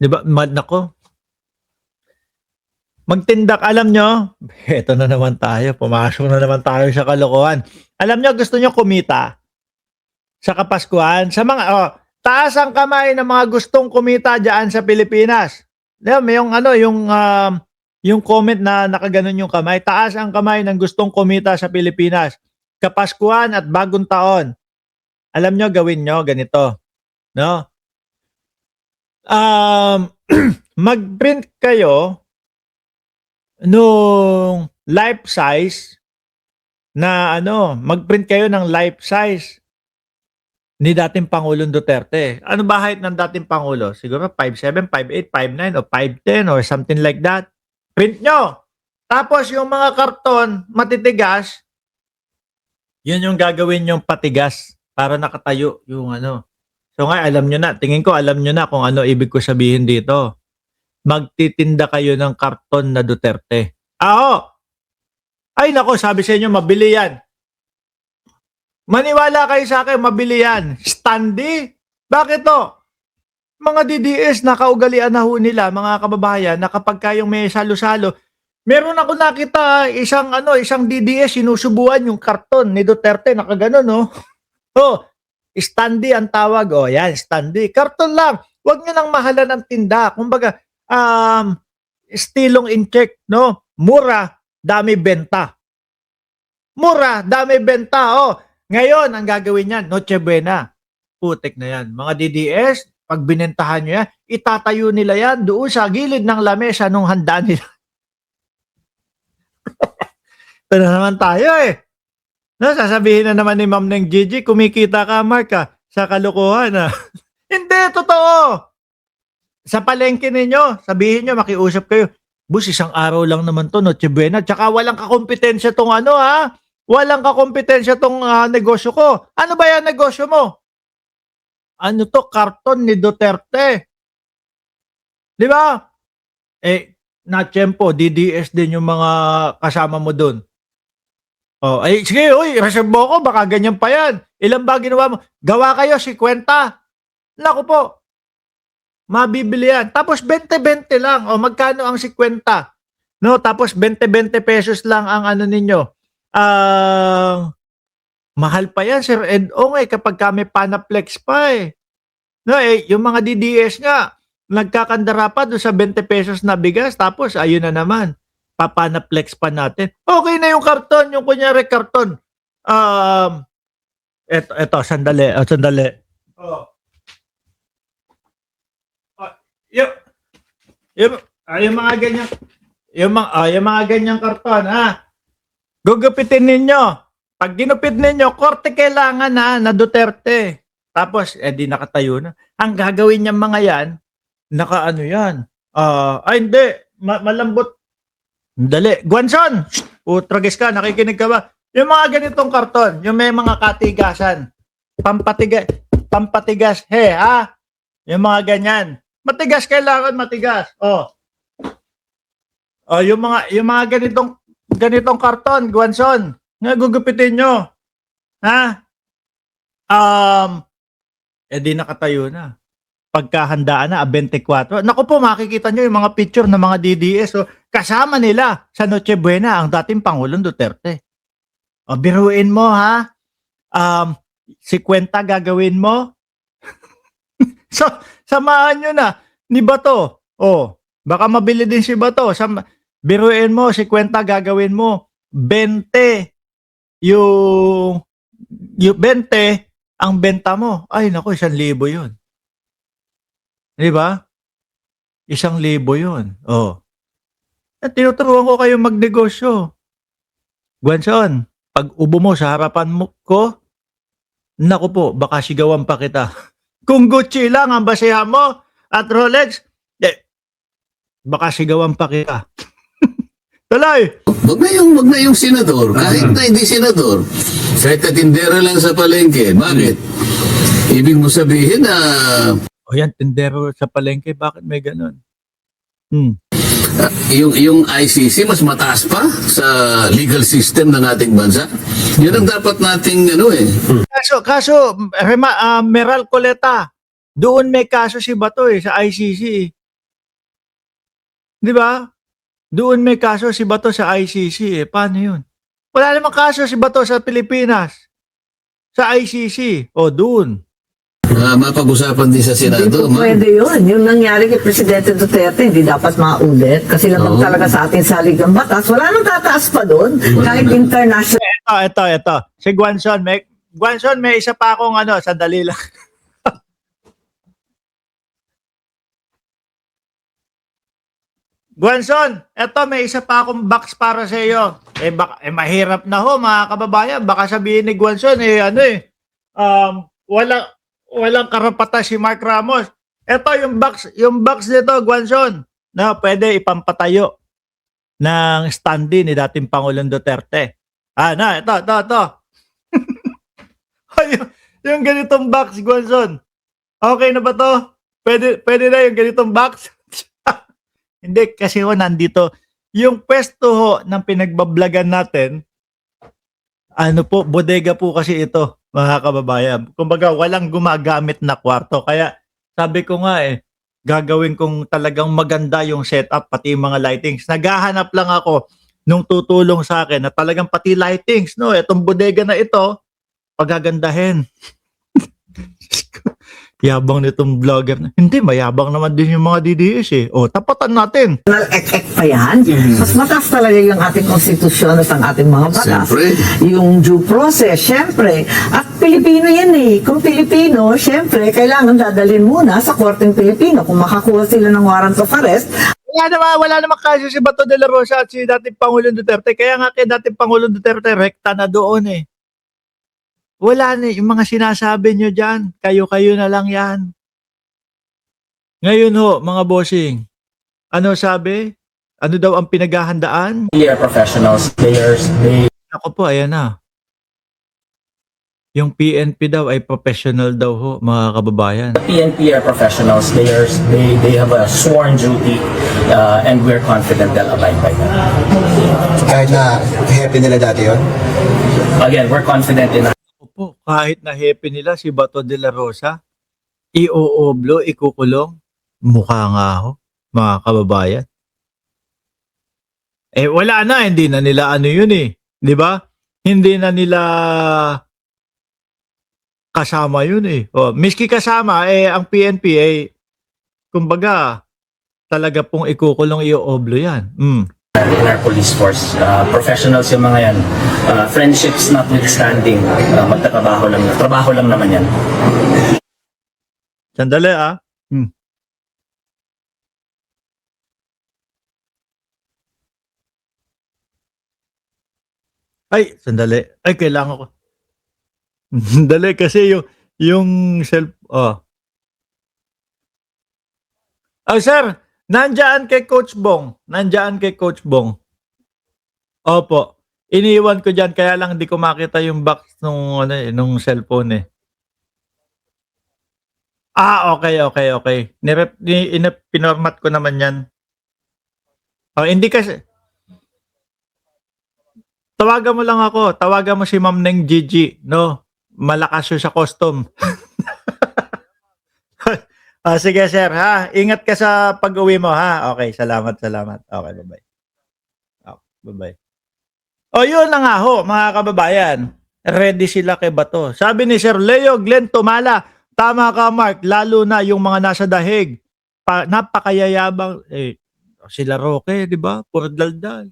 'Di ba, nako, magtindak alam nyo, eto na naman tayo, pumasok na naman tayo sa kalokohan. Alam nyo, gusto nyo kumita sa Kapaskuhan? Sa mga, taas ang kamay ng mga gustong kumita diyan sa Pilipinas. May yung ano, yung comment na nakaganon yung kamay. Taas ang kamay ng gustong kumita sa Pilipinas. Kapaskuhan at bagong taon. Alam nyo, gawin nyo ganito, no? Mag-print kayo nung life size na mag-print kayo ng life size ni dating Pangulong Duterte. Ano ba height ng dating Pangulo? Siguro 5'7", 5'8", 5'9", o 5'10", or something like that. Print nyo. Tapos yung mga karton, matitigas, yun yung gagawin yung patigas para nakatayo yung ano. So nga, alam nyo na. Tingin ko, alam nyo na kung ano ibig ko sabihin dito. Magtitinda kayo ng karton na Duterte. Ay nako, sabi sa inyo, mabili yan. Maniwala kayo sa akin, mabili yan. Standy? Bakit to? Mga DDS, nakaugalian na ho nila, mga kababayan, na kapag kayong may salo-salo, meron ako nakita, isang DDS, sinusubuan yung karton ni Duterte, nakaganon, no? Standy ang tawag. Yan, standy. Karton lang. Huwag nyo nang mahalan ng tinda. Kumbaga, stilong in check, no? Mura, dami benta. Mura, dami benta. Ngayon, ang gagawin niyan, Noche Buena. Putik na yan. Mga DDS, pag binentahan nyo yan, itatayo nila yan doon sa gilid ng lamesa nung handa nila. Ito na naman tayo eh. No, sasabihin na naman ni Ma'am Neng Gigi, kumikita ka, Mark, sa kalokohan. Hindi, totoo. Sa palengke ninyo, sabihin nyo, makiusap kayo. Bus, isang araw lang naman to, Noche Buena. Tsaka walang kakompetensya tong Walang kakompetensya tong negosyo ko. Ano ba yan negosyo mo? Ano to? Karton ni Duterte. Di ba? Na tiyempo, DDS din yung mga kasama mo dun. Sige, reserve mo ko, baka ganyan pa yan. Ilan ba ginawa mo? Gawa kayo, 50. Naku po. Mabibili yan. Tapos 20-20 lang. Magkano ang 50? No, tapos 20-20 pesos lang ang ninyo. Mahal pa yan, Sir Ed Ong, kapag kami panaplex pa eh. No, yung mga DDS nga, nagkakandara pa doon sa 20 pesos na bigas, tapos ayun na naman, papanaplex pa natin. Okay na yung karton, yung kunyari karton. Eto, sandali. Yung mga ganyan, yung mga ganyang karton, gugupitin ninyo. Pag ginupit ninyo, korte kailangan na Duterte. Tapos, di nakatayo na. Ang gagawin niyang mga yan, yan. Hindi. Malambot. Dali. Guanson! Tragis ka, nakikinig ka ba? Yung mga ganitong karton, yung may mga katigasan. Pampatigas. Yung mga ganyan. Matigas, kailangan matigas. Yung mga ganitong karton, Guanson, nga gugupitin nyo. Di nakatayo na. Pagkahandaan na, 24. Naku po, makikita nyo yung mga picture ng mga DDS. Kasama nila sa Noche Buena ang dating Pangulong Duterte. Biruin mo, 50 gagawin mo. So, samahan nyo na ni Bato. Baka mabili din si Bato. Biruin mo, 50 gagawin mo. 20 yung 20 ang benta mo. Ay nako, 1,000 yun. Di ba? 1,000 yun. Tinuturuan ko kayo magnegosyo. Guanson, pag ubo mo sa harapan ko, naku po, baka sigawan pa kita. Kung Gucci lang ang basehan mo at Rolex, baka sigawan pa kita. Tuloy! Wag na yung senador. Kahit na hindi senador. Kahit katindera lang sa palengke. Bakit? Ibig mo sabihin na... yan, tindero sa palengke. Bakit may ganun? Yung ICC mas mataas pa sa legal system ng ating bansa. Yun ang dapat nating Kaso Meral Coleta, doon may kaso si Bato sa ICC. 'Di ba? Doon may kaso si Bato sa ICC, eh, paano 'yun? Wala namang kaso si Bato sa Pilipinas, sa ICC, o doon. Mapag-usapan din sa Hindi Senado, po ma'am. pwede yun. Yung nangyari kay Presidente Duterte, hindi dapat maulit. Kasi labag Oo. talaga sa ating saligang batas. Wala nang tataas pa doon. Kahit international. Ito. Si Guanzon, may isa pa akong sandali lang. Guanzon, eto may isa pa akong box para sa iyo. Mahirap na ho mga kababayan. Baka sabihin ni Guanzon, walang karapatan si Mark Ramos. Eto yung box nito, Guanzon, na pwede ipampatayo ng standee ni dating Pangulong Duterte. Ito. yung ganitong box, Guanzon. Okay na ba to? Pwede na yung ganitong box? Hindi, kasi nandito. Yung pwesto ho ng pinagbablagan natin, bodega po kasi ito, mga kababayan. Kumbaga, walang gumagamit na kwarto. Kaya, sabi ko nga gagawin kong talagang maganda yung setup, pati yung mga lightings. Naghahanap lang ako nung tutulong sa akin na talagang pati lightings, no? Itong bodega na ito, pagagandahin. Yabang nitong vlogger. Hindi, mayabang naman din yung mga DDS O, tapatan natin. Ek pa yan. Mas mataas talaga yung ating konstitusyon at ang ating mga batas. Siyempre. Yung due process, syempre. At Pilipino yan eh. Kung Pilipino, syempre, kailangan dadalhin muna sa korteng Pilipino. Kung makakuha sila ng warrant of arrest, Wala naman kaso si Bato de la Rosa at si dating Pangulong Duterte. Kaya nga kay dating Pangulong Duterte, rekta na doon Wala na yung mga sinasabi nyo dyan. Kayo-kayo na lang yan. Ngayon ho, mga bossing, ano sabi? Ano daw ang pinaghahandaan? They are professionals. Ako po, ayan na. Yung PNP daw ay professional daw ho, mga kababayan. PNP are professionals. They have a sworn duty, and we're confident they'll abide by that. Kahit na happy nila dati yun. Again, we're confident in Opo, kahit na happy nila si Bato de la Rosa, iuoblo, ikukulong, mukha nga ho, mga kababayan. Wala na, hindi na nila yun di ba? Hindi na nila kasama yun miski kasama, ang PNP kumbaga, talaga pong ikukulong iuoblo yan. in our police force. Professionals yung mga yan. Friendships notwithstanding, magtatrabaho lang. Trabaho lang naman yan. Sandali Ay, sandali. Ay, kailangan ko. Sandali kasi yung self sir, nandiyan kay Coach Bong. Opo. Iniwan ko diyan kaya lang hindi ko makita yung box nung cellphone Okay. Pinormat ko naman 'yan. Hindi kasi tawagan mo lang ako. Tawagan mo si Ma'am Neng Gigi, no? Malakas yun sa custom. Sige sir, ha? Ingat ka sa pag-uwi mo, ha? Okay, salamat. Okay, bye-bye. Bye-bye. Yun na nga ho, mga kababayan. Ready sila kay Bato. Sabi ni Sir Leo Glenn Tumala, tama ka Mark, lalo na yung mga nasa dahig. Napakayayabang, sila Roque, di ba? Puro daldal.